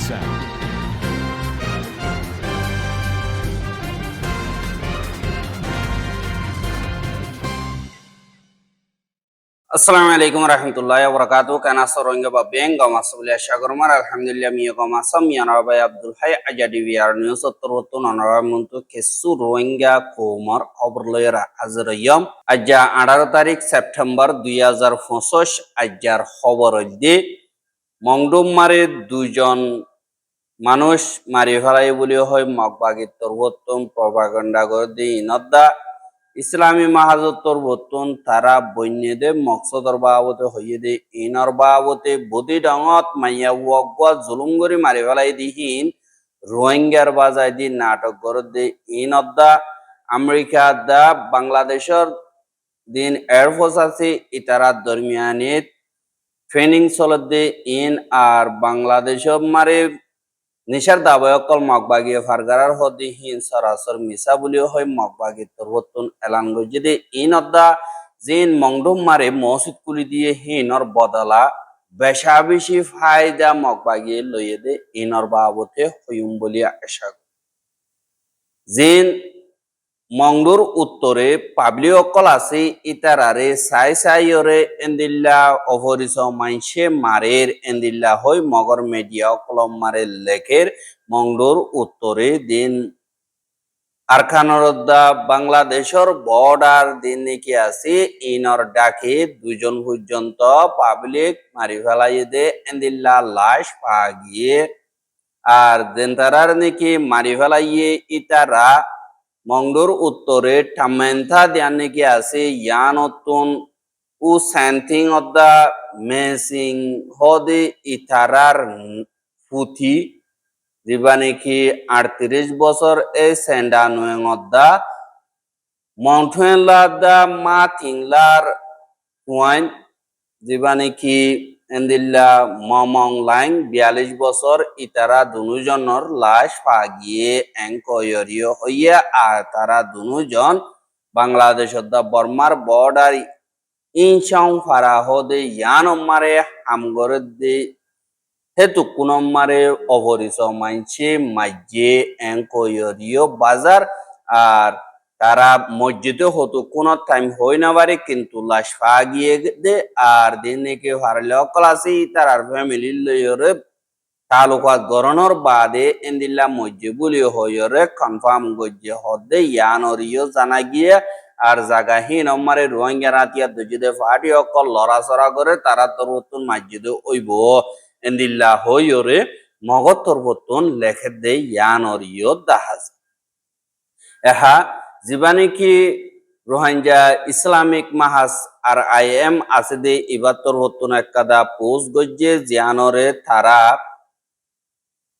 sound. Assalamu alaikum warahmatullahi wabarakatuh. Kana soronga ba benga masubli ashagurmar alhamdulillah miyo ko masam yanaba Abdul Hay ajadi VR news ottorotun onara muntu kesu rohingya komar obrloyra azrayam ajja 18 তারিখ September 2025 ajjar খবর দি মংডুম মারে দুজন মানুষ মারি ফেলাই বলি হয় মগবাগির তরবত্তম propaganda করে দি ইনদ্দা ইসলামী মাহাজতর বর্তন তারা বন্যদে মকসদর বাবতে হইয়ে দে ইনর বাবতে বদি ডঙত মাইয়া ওয়াগওয়া জুলুমগরি মারি ফেলাই দিহীন রোহিঙ্গার বাজায় দি নাটক করে দে ইনদ্দা আমেরিকা দা বাংলাদেশের দিন এয়ারফোর্স আছে ইতারা দরমিয়ানিত ট্রেনিং চলত দে ইন আর বাংলাদেশের মারে নিশার দাবয়কল মগবাগিয়ে ফারগারার হদি হিন সরাসর মিসা বলিও হয় মগবাগি তরবতুন এলান গজিদে ইন অদ্দা জিন মংডুম মারে মসজিদ কুলি দিয়ে হিনর বদলা বেশা বেশি ফায়দা মগবাগিয়ে লইয়ে দে ইনর বাবতে হইম বলিয়া আশা জিন মংডুর উত্তরে পাবলি অকল আছে ইতারারে সাই সাইয়রে এন্দিল্লা অভরিস মাইনসে মারের এন্দিল্লা হই মগর মিডিয়া অকলম মারে লেখের মংডুর উত্তরে দিন আরখানরদ্দা বাংলাদেশের বর্ডার দিন নাকি আছে ইনর ডাকে দুজন পর্যন্ত পাবলিক মারি ফেলাই দে এন্দিল্লা লাশ পা গিয়ে আর দেন তারার নাকি মারি ফেলাইয়ে ইতারা মংডুর উত্তরে টামেন্থা দিয়ান নাকি আছে ইয়ানতুন উ সেন্থিং অফ দা মেসিং হদে ইতারার পুথি দিবা নাকি 38 বছর এই সেন্ডা নুয়েং অদ্দা মন্ঠুয়েলা দা মা থিংলার হুয়াইন দিবা নাকি এন্দিল্লা মমং লাইন 42 বছর ইতারা দুজনের লাশ পাগিয়ে এঙ্কয়রিও হইয়া আর তারা দুজন বাংলাদেশের দা বর্মার বর্ডার ইনসাং ফারা হদে ইয়ানম্মারে হামগরে দে হেতু কুনম্মারে অভরিস মাইনছে মাইজে এঙ্কয়রিও বাজার আর তারা মসজিদে হতো কোন টাইম হই না পারে কিন্তু লাশ পা গিয়ে দে আর দিন নাকি হারলে অকল আছে তার ফ্যামিলির লইরে তালুকাত গরণর বাদে এন্দিল্লা মসজিদ বলি হইরে কনফার্ম গজ্জে হদে ইয়ানরিও জানা গিয়ে আর জাগাহীন আমারে রোহিঙ্গা রাতিয়া দুজিদে ফাটি অকল লড়াচড়া করে তারা তোর বর্তন মসজিদে ওইব এন্দিল্লা হইরে মগত তোর বর্তন লেখে দে ইয়ানরিও দাহাজ এহা জীবানে কি রোহিঙ্গা ইসলামিক মাহাস আর আইএম আছে দে ইবাত্তর হতুন একাদা পোস্ট গজ্জে জিয়ানরে তারা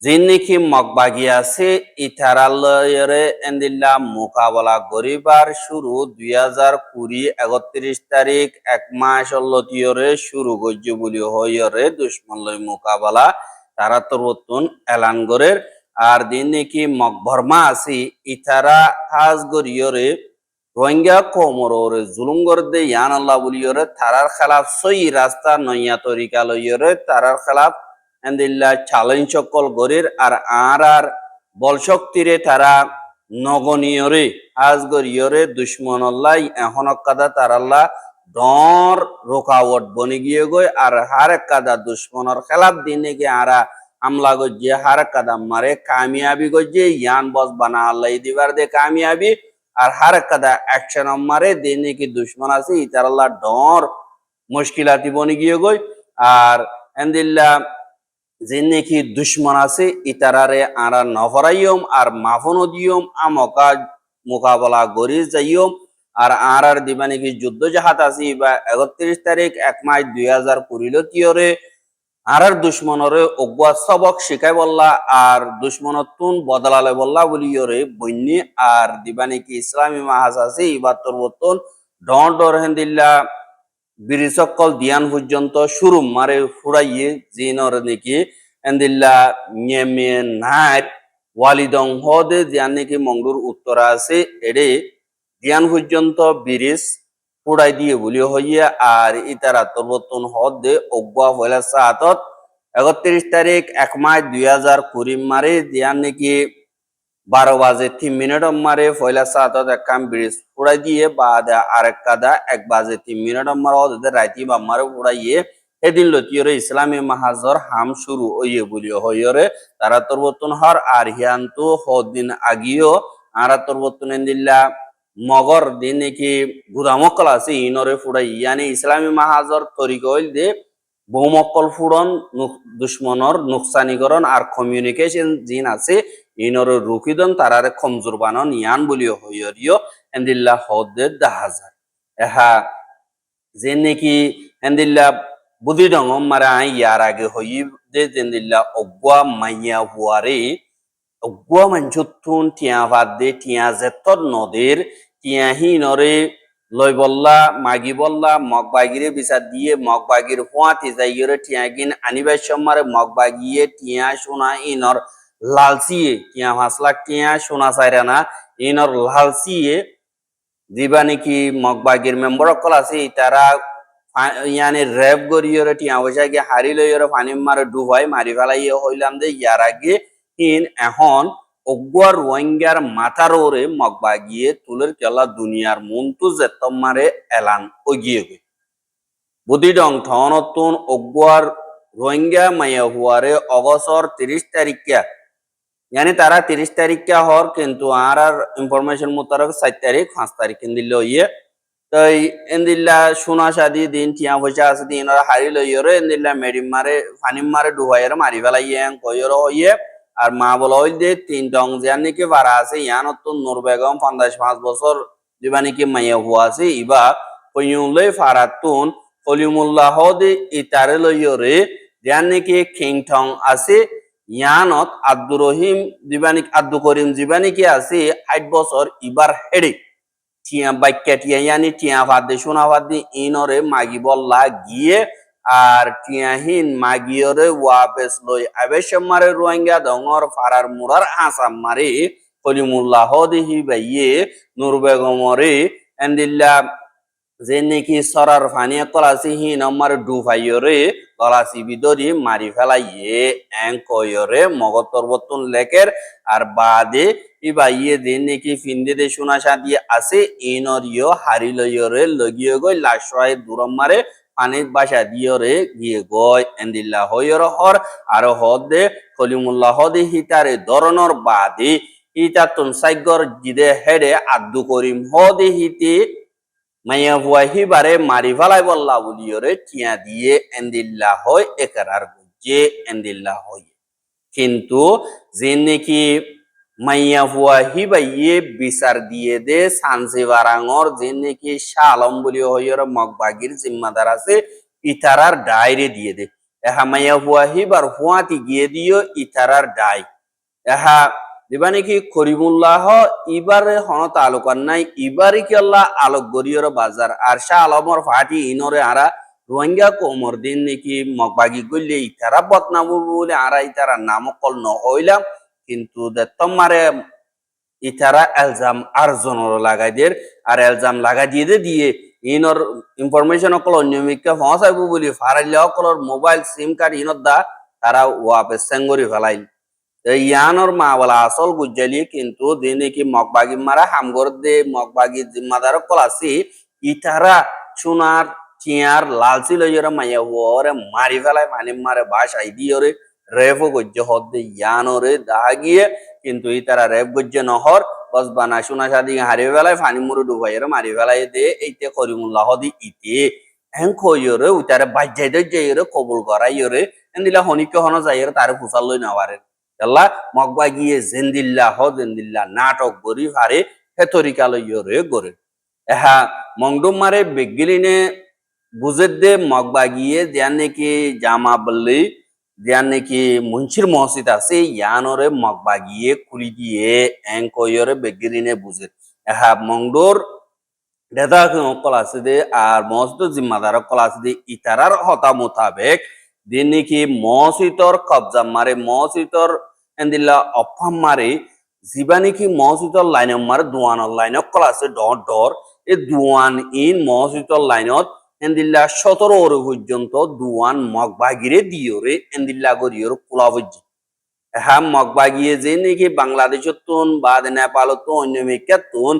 জিন নাকি মগবাগি আছে ইথারালয়রে এন্দিল্লা মোকাবলা গরিবার শুরু 2020 31 তারিখ 1 মাস লতিয়রে শুরু গজ্জে বলি হইরে দুশ্মন লই মোকাবলা তারা তোর হতুন এলান গরের আর দিন নাকি মগভরমা আছি ইতারা হাজ গরিয়রে রোহিঙ্গা কোমরে জুলুম গরদে ইয়ান আল্লাহ বলিয়রে তারার খেলাফ সই রাস্তা নইয়া তরিকা লইয়রে তারার খেলাফ এন্দিল্লা চ্যালেঞ্জ সকল গরির আর বলশক্তিরে তারা নগনীয়রে হাজ গরিয়রে দুশ্মন আল্লাহ এখন কাদা তারাল্লাহ ডর রোকাওয়াট বনে গিয়ে গই আর হার কাদা দুশ্মনের খেলাফ দিনে গিয়ে আরা আমলা গজ্জে হার কাদাম মারে কামিয়াবি গজ্জে ইয়ান বস বানা আল্লাহ দিবার দে কামিয়াবি আর হার কাদা অ্যাকশন মারে দিনে কি দুশ্মন আছে ইতার আল্লাহ ডর মুশকিলাতি বনে গিয়ে গই আর এন্দিল্লা যিনি কি দুশ্মন আছে ইতারারে আরা নফরাইয়ম আর মাফন দিয়ম আমকা মোকাবেলা গরি যাইয়ম আর আর দিবা নাকি যুদ্ধ জাহাজ আছে বা 31 তারিখ 1 মাস 2020 লতিয়রে আর দুশ্মনরে অগুয়া সবক শিখাই বললা আর দুশ্মনতুন বদলালে বললা বলিয়রে বন্যি আর দিবা নাকি ইসলামী মাহাজ আছে ইবাত্তর বতন ডর ডর হেন্দিল্লা বিরিসকল দিয়ান পর্যন্ত শুরু মারে ফুরাইয়ে জিনর নাকি এন্দিল্লা নিয়মে নাইট ওয়ালিদং হদে দিয়ান নাকি মংডুর উত্তরা আছে এডে দিয়ান পর্যন্ত বিরিস ফুড়াই দিয়ে বলি হইয়া আর ইতারা তরবতন হদে অগুয়া হইলা সাতত 31 তারিখ 1 মার্চ 2020 মারে দিয়ান নাকি 12 বাজে 3 মিনিট মারে ফয়লা সাতত একখান ব্রিজ ফুড়াই দিয়ে বাদে আরেক কাদা 1 বাজে 3 মিনিট মারে ওদের রাইতি বা মারে ফুড়াইয়ে এদিন লতিয়রে ইসলামী মাহাজর হাম শুরু ওইয়ে বলিও হইরে তারা তরবতন হর আর হিয়ান্তু হদিন আগিও আরা তরবতন এন্দিল্লা মগর দিন নাকি গুদামকল আছে ইনরে ফুড়াই ইয়ানি ইসলামী মাহাজর তরিক হইল দে বহুমকল ফুড়ন দুশ্মনর নুকসানিকরণ আর কমিউনিকেশন জিন আছে ইনর রুকিদন তারারে কমজোর বানন ইয়ান বলিও হইয়রিও এন্দিল্লা হদে দাহাজার এহা যে নাকি এন্দিল্লা বুদ্ধি ডঙ্গম মারা ইয়ার আগে হই যে এন্দিল্লা অগুয়া মাইয়া হুয়ারে অগুয়া মাঞ্চুতুন টিয়া ভাত দে টিয়া জেতর নদীর টিয়া হিনরে লই বল্লা মাগি বল্লা মগবাগিরে বিচার দিয়ে মগবাগির হুয়াতি যাইরে টিয়াগিন আনিবাই সম্মারে মগবাগিয়ে টিয়া সোনা ইনর লালসিয়ে টিয়া 5 লাখ টিয়া সোনা চাইরানা ইনর লালসিয়ে দিবা নাকি মগবাগির মেম্বার অকল আছে তারা ইয়ানি রেপ গরিয়রে টিয়া পয়সা গিয়ে হারি লইরে পানি মারে ডুবাই মারি ফেলাইয়ে হইলাম যে ইয়ার আগে ইন এখন অগুয়ার রোহিঙ্গার মাথার ওরে মগবাগিয়ে তুলের কেলা দুনিয়ার মন্তু যেতম মারে এলান ওগিয়ে গই বুদ্ধি ডং ঠনতুন অগুয়ার রোহিঙ্গা মাইয়া হুয়ারে অগস্টর 30 তারিখ यानी तारा 30 तारीख क्या हर किंतु आर इंफॉर्मेशन मुताबिक 7 तारीख 5 तारीख दिल्ली ये तो इंदिल्ला सुना शादी दिन टिया पयसा আছে দিন আর হারি লইরে ইন্দিল্লা মেডি মারে ফানি মারে ডুবাইরে মারি ফেলাইয়ে কইর হইয়ে আর মা বলা হই যে 3 টং জানি কি বারা আছে ইয়ান তো নূর বেগম 55 বছর জীবানি কি মাইয়া হুয়া আছে ইবা কইউলে ফারাতুন কলিমুল্লাহ দে ইতারে লইরে জানি কি কিং টং আছে ইয়ানত আব্দুর রহিম জীবানী আব্দুল করিম জীবানী কি আছে 8 বছর ইবার হেডে টিয়া বাইকা টিয়া ইয়ানি টিয়া ভাদে সোনা ভাদে ইনরে মাগি বল্লা গিয়ে আর টিয়াহিন মাগিয়রে ওয়াপেস লই আবেশমারে রোহিঙ্গা দঙর ফারার মুরার আসাম মারে কলিমুল্লাহ দিহি বাইয়ে নূর বেগমরে এন্দিল্লা যে নাকি সরার ফানিয়া কলাসি হি নম্বর ডুফাইয়রে কলাসি বিদরি মারি ফেলাইয়ে কয়রে মগতর বতন লেকের আর বাদে ইবাইয়ে দিন নাকি ফিন্দে দে সোনা সাদিয়ে আছে ইনরিও হারি লইয়রে লগিয়ে গই লাশয় দূরম মারে পানির বাসা দিয়রে গিয়ে গয় এন্দিল্লা হইয়র হর আর হদে কলিমুল্লাহ হদে হিতারে ধরনর বাদে ইতাতুন সাইগর জিদে হেডে আব্দু করিম হদে হিতে মাইয়া হুয়াহি বারে মারি ফেলাই বল্লা বলিয়রে টিয়া দিয়ে এন্দিল্লা হয় একরার গুজে এন্দিল্লা হয় কিন্তু যে নাকি মাইয়া হুয়াহি বাইয়ে বিচার দিয়ে দে সানসে বারাঙর যে নাকি শাহ আলম বলি হইয়র মগবাগির জিম্মাদার আছে ইতারার ডায়রে দিয়ে দে এহা মাইয়া হুয়াহি বার হুয়াতি গিয়ে দিও ইতারার ডাই এহা দিবা নাকি করিমুল্লাহ ইবারে হন তালুকার নাই ইবারে কি আল্লাহ আলোক গরিয়র বাজার আর শাহ আলমর ফাটি ইনরে আরা রোহিঙ্গা কোমর দিন নাকি মগবাগি গইলে ইতারা বদনাম বলে আরা ইতারা নাম কল ন হইলাম কিন্তু তোমারে ইতারা এলজাম আর জনর লাগাই দের আর এলজাম লাগাই দিয়ে দিয়ে ইনর ইনফরমেশন অকল অন্যমিককে পৌঁছাইব বলি ফারাইলে অকলর মোবাইল সিম কার্ড ইনত দা তারা ওয়াপে সেঙ্গরি ফেলাইল ইয়ানোর মা বলা আসল গুজ্জালি কিন্তু দিনে কি মগবাগি মারা হামগর দে মগবাগি জিম্মাদার কলাসি ইতারা সোনার চিয়ার লালসি লইরা মাইয়া ওরে মারি ফেলায় পানি মারে বাসাই দিয়রে রেফ গজ্জ হদে ইয়ানোরে দাগিয়ে কিন্তু ইতারা রেফ গজ্জ নহর বস বানা সোনা শাদি হারি ফেলায় পানি মুরু ডুবাইরে মারি ফেলায় দে এইতে করিমুল্লাহ দি ইতে এন কইরে উতারে বাজ্জাই দজ্জাইরে কবুল করাইরে এন্দিলা হনিকে হন যাইরে তারে ফুসাল লই না পারে আল্লাহ মগবাগিয়ে জেন্দিল্লাহ নাটক গরি ফারে হে তরিকা লইরে গরে এহা মংডুম মারে বেগিলিনে বুঝে দে মগবাগিয়ে যান নাকি জামা বললি যান নাকি মুন্সির মসজিদ আছে ইয়ানরে মগবাগিয়ে খুলি দিয়ে এং কইরে বেগিলিনে বুঝে এহা মংডোর দেদা কল আছে দে আর মসজিদ জিম্মাদার কল আছে দে ইতারার হতা মোতাবেক দিন নাকি মসজিদর কবজা মারে মসজিদর এন্দিল্লা অফাম মারে জিবা নাকি মসজিদর লাইন মারে দুয়ানোর লাইন কল আছে ডর ডর এই দুয়ান ইন মসজিদর লাইনত এন্দিল্লা 17 ওরে পর্যন্ত দুয়ান মগবাগিরে দিওরে এন্দিল্লা গরিয়র কুলা বুঝি হ্যাঁ মগবাগিয়ে যে নাকি বাংলাদেশের তুন বা নেপাল তো অন্য মেকার তুন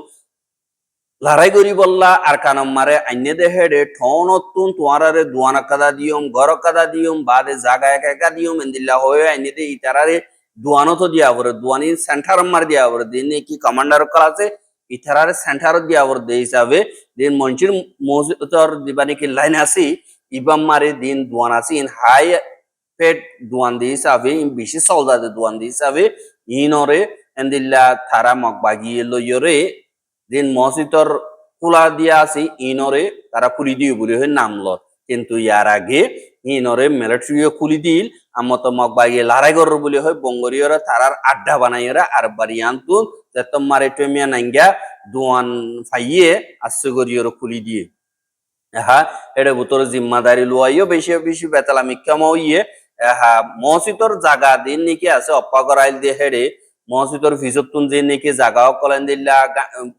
লড়াই করি বললা আর কানম মারে আইনে দে হেডে ঠন তুন তোয়ারারে দুয়ানা কাদা দিয়ম গর কাদা দিয়ম বাদে জাগা একা একা দিয়ম এন্দিল্লা হয়ে আইনে দে ইতারারে দুয়ানো তো দিয়া বরে দুয়ানি সেন্টার মার দিয়া বরে দিন কি কমান্ডার কল আছে ইতারারে সেন্টার দিয়া বরে দে হিসাবে দিন মঞ্চির মজুতর দিবানি কি লাইন আসি ইবাম মারে দিন দুয়ান আসি ইন হাই পেট দুয়ান দি হিসাবে ইন বেশি সলদাদে দুয়ান দি হিসাবে ইনরে এন্দিল্লা থারা মগবাগিয়ে লইয়রে দিন মসজিদর কুলা দিয়া আছে ইনরে তারা কুলি দিও বলে হয়ে নামল কিন্তু ইয়ার আগে ইনরে মিলিটারিও কুলি দিল আমত মগবাগিয়ে লড়াই কর বলে হয় বঙ্গরীয়রা তারার আড্ডা বানাইরা আর বারিয়ান্তু যে তোমার এটমিয়া নাঙ্গা দুয়ান ফাইয়ে আসছে গরিয়র কুলি দিয়ে হ্যাঁ এটা ভিতরে জিম্মাদারি লুয়াইও বেশি বেশি বেতালামি কামাইয়ে হ্যাঁ মসজিদর জায়গা দিন নাকি আছে অপ্পা করাইল দিয়ে হেরে মসজিদর ভিজতুন যে নাকি জায়গা অকলেন দিল্লা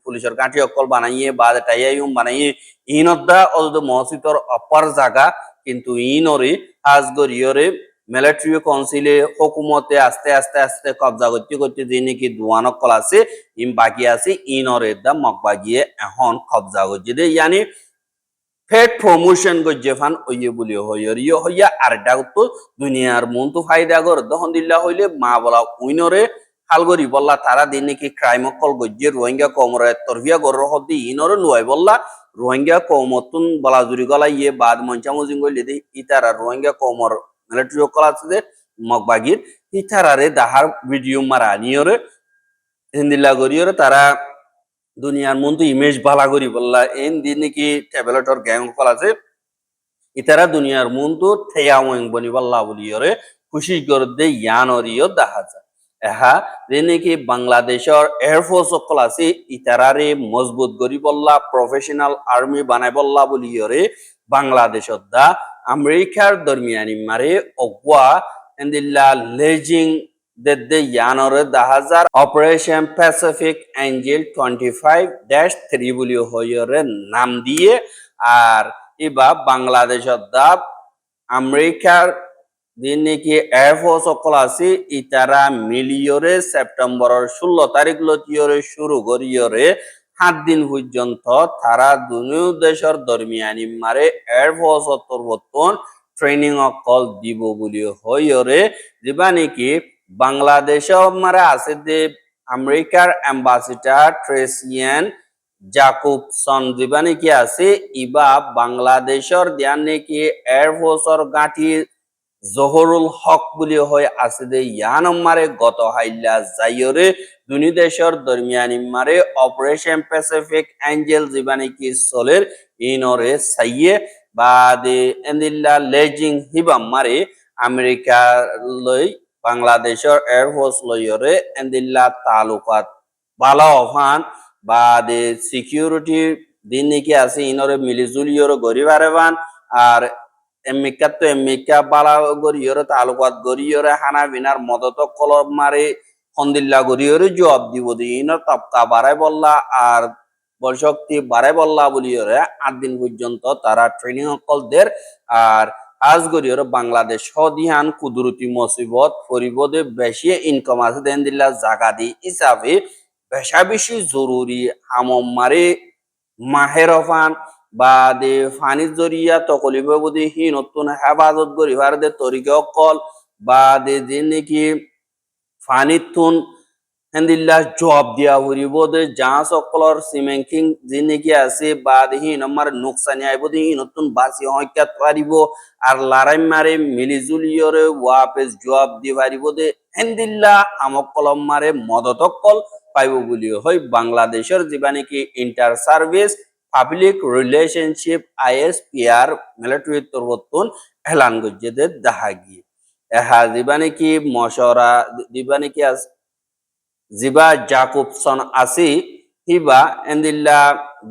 পুলিশের কাঠি অকল বানাইয়ে বা টাইয়াইম বানাইয়ে ইনদা অত মসজিদর অপ্পার জায়গা কিন্তু ইনরে আজগরিয়রে মিলিটারি কাউন্সিলে হুকুমতে আস্তে আস্তে আস্তে কবজা করতে করতে যে নাকি দুয়ান অকল আছে ইম বাকি আছে ইনরে দা মগবাগিয়ে এখন কবজা করছে দে ইয়ানি ফেট প্রমোশন গজ্জে ফান ওইয়ে বলি হইয়র ইয়ে হইয়া আর ডাক তো দুনিয়ার মন তো ফায়দা কর দহন দিল্লা হইলে মা বলা উইনরে হালগরি বললা তারা দিন নাকি ক্রাইম কল গজ্জে রোহিঙ্গা কমরে তরফিয়া গর হদি ইনরে লুয়াই বললা রোহিঙ্গা কমতুন বলা জুরি গলা ইয়ে বাদ মঞ্চামুজিং গইলে দি ইতারা রোহিঙ্গা কমর মিলিটারি কল আছে মগবাগির ইতারারে দাহার ভিডিও মারা নিয়রে হিন্দিল্লা গরিয়রে তারা দুনিয়ার মন তো ইমেজ ভালা করি বললা এন দিন নাকি ট্যাবলেটর গ্যাং কল আছে ইতারা দুনিয়ার মন তো থেয়া ওয়েং বনি বললা বলিয়রে খুশি করে দে ইয়ানরিও দেখা যায় এহা যে নাকি বাংলাদেশের এয়ারফোর্স সকল আছে ইতারারে মজবুত করি বললা প্রফেশনাল আর্মি বানাই বললা বলিয়রে বাংলাদেশত দা আমেরিকার দরমিয়ানি মারে অগুয়া এন্দিল্লা লেজিং the Yanore 1000 Operation Pacific Angel 25-3 বলি হইরে নাম দিয়ে আর এবার বাংলাদেশের দা আমেরিকার দিন নাকি এয়ারফোর্স সকল আছে ইতারা মিলিয়রে সেপ্টেম্বরের 16 তারিখ লতিয়রে শুরু করিয়রে 7 দিন পর্যন্ত তারা দুনিয়া দেশের দরমিয়ানি মারে এয়ারফোর্স তরবতন ট্রেনিং অকল দিব বলি হইরে দিবা নাকি বাংলাদেশে মারা আছে যে আমেরিকার অ্যাম্বাসিডার ট্রেসিয়ান জাকুবসন দিবা নাকি আছে ইবা বাংলাদেশের দিয়ান নাকি এয়ারফোর্সর গাঁঠি জহরুল হক বলি হয় আছে যে ইয়ান মারে গত হাইলা যাইরে দুনি দেশের দরমিয়ানি মারে অপারেশন প্যাসিফিক অ্যাঞ্জেল দিবা নাকি চলের ইনরে সাইয়ে বা দে এন্দিল্লা লেজিং হিবা মারে আমেরিকা লই বাংলাদেশের এয়ারফোর্স লইরে এন্দিল্লা তালুকাত বালা অফান বা দে সিকিউরিটি দিন নাকি আছে ইনরে মিলিজুলিয়র গরিবারেবান আর এমিকা তো এমিকা বালা গরিয়রে তালুকাত গরিয়রে হানা বিনার মদত কলম মারে হন্দিল্লা গরিয়রে জবাব দিব দি ইনর তপকা বাড়াই বললা আর বলশক্তি বাড়াই বললা বলিয়রে 8 দিন পর্যন্ত তারা ট্রেনিং কল দের আর আজ গরিয়রে বাংলাদেশ সদিহান কুদরতি মুসিবত পরিবদে বেশি ইনকাম আছে দেন দিল্লা জায়গা দি হিসাবে বেশা বেশি জরুরি হামম মারে মাহেরফান বা দে ফানির জরিয়া তকলিফে বুঝি হি নতুন হেফাজত করিবার দে তরিকে অকল বা দে যে নাকি ফানির তুন হেন্দিল্লা জব দিয়া হরিব দে যা সকলর সিমেন্টিং যে নাকি আছে বা দেহি নম্বর নোকসানি আইব দেহি নতুন বাসি হইকাত পারিব আর লড়াই মারে মিলিজুলিয়রে ওয়াপেস জব দি পারিব দে হেন্দিল্লা আমক কলম মারে মদত কল পাইব বলি হয় বাংলাদেশের যেবা নাকি inter service public relationship ISPR military তরবতন এলান গজ্জেদে দেখা গিয়ে এহা যেবা নাকি মশরা যেবা নাকি জিবা জাকুবসন আসি হিবা এন্দিল্লা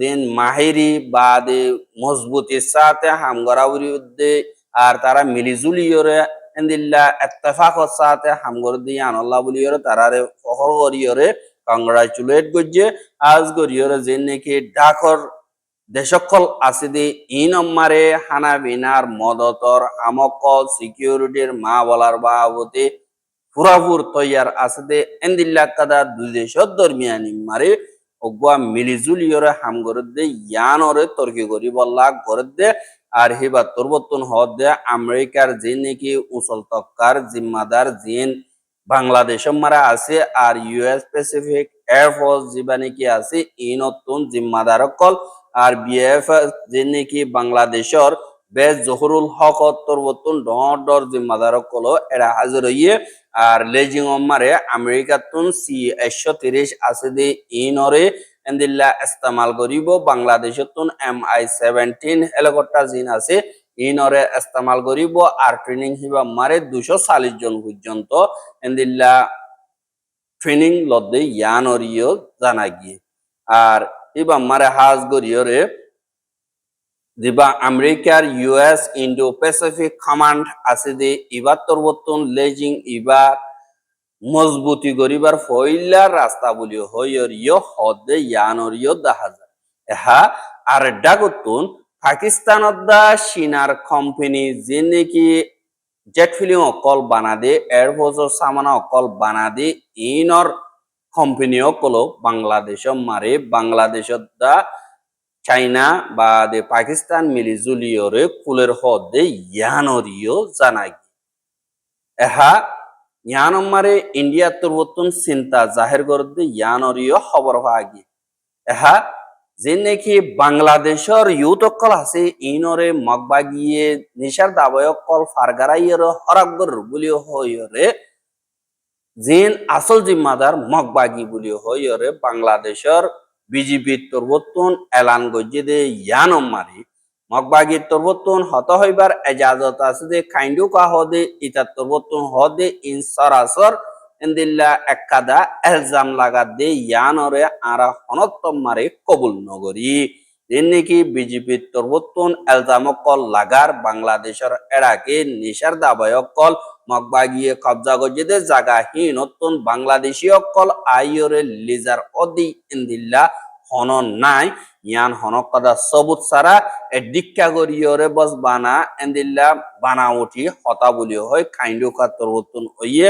দিন মাহিরি বা দে মজবুতির সাথে হামগরাউরি দে আর তারা মিলিজুলিয়রে এন্দিল্লা ইত্তেফাকর সাথে হামগর দিয়ে আনল্লাহ বলিয়রে তারারে ফখর করিয়রে কংগ্রাচুলেট গজ্জে আজ গরিয়রে যে নাকি ডাকর দেশকল আছে দি ইনম্মারে হানা বিনার মদতর আমকল সিকিউরিটির মা বলার বাবতে পুরাপুর তৈয়ার আছে দে এন্দিল্লা কাদা দুই দেশর দরমিয়ানি মারে অগুয়া মিলিজুলিয়রে হাম গরদ দে ইয়ানরে তর্কি করি বল্লা গরদ দে আর হিবা তরবতন হদ দে আমেরিকার যে নাকি উসল তক্কার জিম্মাদার জিন বাংলাদেশ মারা আছে আর ইউএস প্যাসিফিক এয়ারফোর্স জিবা নাকি আছে ইনতুন জিম্মাদার কল আর বিএফ যে নাকি বাংলাদেশর বেশ জহুরুল হক তরবতন ডর জিম্মাদার কল এরা হাজির হইয়ে আর লেজিং মারে আমেরিকাতুন C-130 আছে দি ইনরে এন্দিল্লা ইস্তেমাল করিব বাংলাদেশতুন MI-17 হেলিকপ্টার জিন আছে ইনরে ইস্তেমাল করিব আর ট্রেনিং হিবা মারে 240 জন পর্যন্ত এন্দিল্লা ট্রেনিং লদ্দে ইয়ানরিও জানা গিয়ে আর হিবা মারে হাজ গরিয়রে দিবা আমেরিকার ইউএস ইন্ডো প্যাসিফিক কমান্ড আছে দি ইবার তরবতন লেজিং ইবার মজবুতি গরিবার ফইলার রাস্তা বলি হইয়রিয় হদে ইয়ানরিয় দেখা যায় এহা আর ডাগতুন পাকিস্তানত দা সিনার কোম্পানি যে নাকি জেট ফিলিং অকল বানাদে এয়ারফোর্সর সামানা অকল বানাদে ইনর কোম্পানি অকল বাংলাদেশ মারে বাংলাদেশত দা চাইনা বা দে পাকিস্তান মিলিজুলিয়রে কুলের হদে ইয়ানরিয় জানাই এহা ইয়ানম্মারে ইন্ডিয়া তরবতন চিন্তা জাহের করতে ইয়ানরিয় খবর ভাগি এহা যে নাকি বাংলাদেশর ইউথ অকল আছে ইনরে মগবাগিয়ে নিশার দাবয় অকল ফারগারাইয়ের হরাগর বলি হইরে জিন আসল জিম্মাদার মগবাগি বলি হইরে বাংলাদেশর বিজেপি তরবতন এলান গজ্জে দে ইয়ানম্মারি মগবাগির তরবতন হত হইবার এজাজত আছে যে কাইন্ডু কা হদে ইতার তরবতন হদে ইন সরাসর এন্দিল্লা একাদা এলজাম লাগা দে ইয়ানরে আরা হনত্তম মারে কবুল নগরী যেনেকি বিজেপির তরবতন এলজাম কল লাগার বাংলাদেশের এরাকে নিশার দাবায় কল মগবাগিয়ে কবজা গজে দে জাগা হিনতন বাংলাদেশী কল আইয়রে লিজার অদি এন্দিল্লা হনন নাই ইয়ান হনকদা সবুত সারা এ ডিক্কা গরিয়রে বস বানা এন্দিল্লা বানা উঠি হতা বলি হয় কাইন্ডু কা তরবতন হইয়ে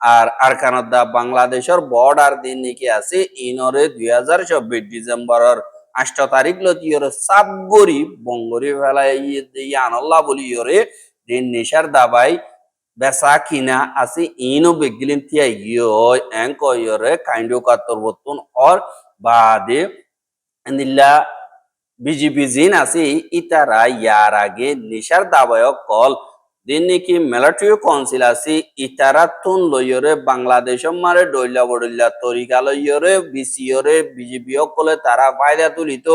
আর আরকানদা বাংলাদেশের বর্ডার দিন নাকি আছে ইনরে 2024 ডিসেম্বরের 8 তারিখ লতিয়রে সাবগরি বঙ্গরি ফেলাই ইয়ানল্লাহ বলি ইয়রে দিন নিশার দাবাই বেসা কিনা আছে ইনো বেগিলিন তিয়া ইয় এঙ্ক ইয়রে কাইন্ডু কা তরবতন অর বাদে এন্দিল্লা বিজেপি জিন আছে ইতারা ইয়ার আগে নিশার দাবায় কল দিন নাকি মিলিটারি কাউন্সিল আছে ইতারা তুন লইয়রে বাংলাদেশ মারে ডইলা বড়িল্লা তরিকা লইয়রে বিসিয়রে বিজেপি কলে তারা ফায়দা তুলিত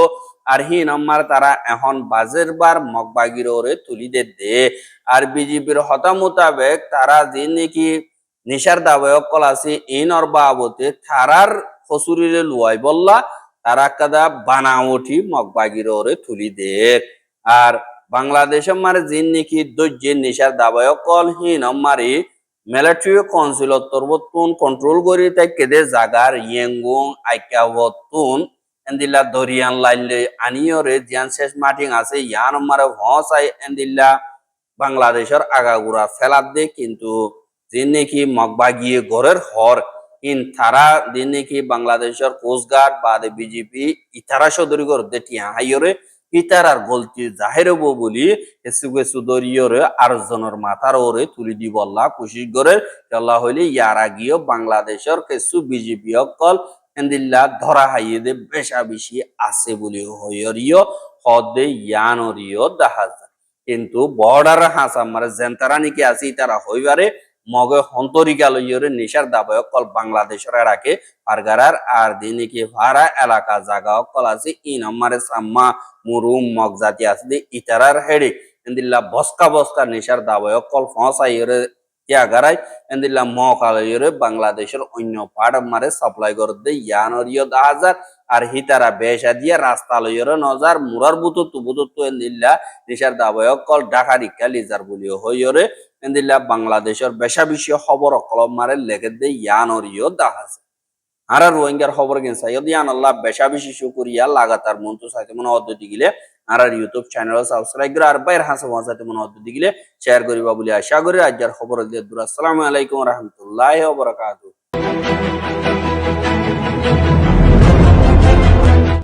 আর হি নম্বর তারা এখন বাজের বার মগবাগির ওরে তুলি দে আর বিজেপির হতা মোতাবেক তারা যে নাকি নিশার দাবায় কল আছে ইনর বাবতে তারার ফসুরিরে লুয়াই বললা তারা কাদা বানা উঠি মগবাগির ওরে তুলি দে আর বাংলাদেশের মারে জিন নাকি দৈর্যের নিশার দাবায় কল হিন মারি মিলিটারি কাউন্সিল তরবতন কন্ট্রোল করি তাই কেদে জাগার ইয়েঙ্গুং আইকাবতুন এন্দিল্লা দরিয়ান লাইলে আনিয়রে জিয়ান শেষ মাটিং আছে ইয়ান মারে ভসাই এন্দিল্লা বাংলাদেশের আগাগুড়া ফেলাত দে কিন্তু জিন নাকি মগবাগিয়ে ঘরের হর ইন তারা দিন নাকি বাংলাদেশের কোস্টগার্ড বা বিজেপি ইতারা সদরি করতে টিয়া হাইয়রে ইতারার গলতি জাহের হবো বলি এসু গেসু দরিয়রে আর জনের মাথার ওরে তুলি দি বল্লা কুশি করে আল্লাহ হইলে ইয়ারা গিয়ে বাংলাদেশের কেসু বিজেপি অকল এন্দিল্লা ধরা হাইয়ে দে বেশা বেশি আছে বলি হইয়রিও হদে ইয়ানরিও দেখা যায় কিন্তু বর্ডার হাসা মানে জেন্তারা নাকি আছে ইতারা হইবারে মগে হন্তরিকা লইয়রে নিশার দাবায় কল বাংলাদেশের এরাকে ফারগারার আর দিনিকে ভাড়া এলাকা জায়গা কল আছে ইন আমারে সাম্মা মুরুম মগ জাতি আছে ইতারার হেডে এন্দিল্লা বস্কা বস্কা নিশার দাবায় কল ফসাইয়রে ত্যাগারাই এন্দিল্লা মকালয়রে বাংলাদেশের অন্য পাড় মারে সাপ্লাই করতে ইয়ানরিয় 10,000 আর হিতারা বেশা দিয়ে রাস্তা লইয়রে নজার মুরার বুতুত এন্দিল্লা নিশার দাবায় কল ঢাকা রিক্কা লিজার বলিও হইয়রে এন্দিল্লা বাংলাদেশের বেশা বেশি খবর কলম মারে লেগে দে ইয়ানরিও 10,000 আর রোহিঙ্গার খবর গেন সাইয়দি আনাল্লাহ বেশা বেশি শুকরিয়া লাগাতার মন্তু সাইতে মনে অদ্দতি গিলে আর ইউটিউব চ্যানেল সাবস্ক্রাইব করে আর বাইর হাসে মহাসাতে মনে অদ্দতি গিলে শেয়ার করিবা বলে আশা করি আজকের খবর দিয়ে দূর। আসসালামু আলাইকুম রহমতুল্লাহ ওয়া বারাকাতুহু।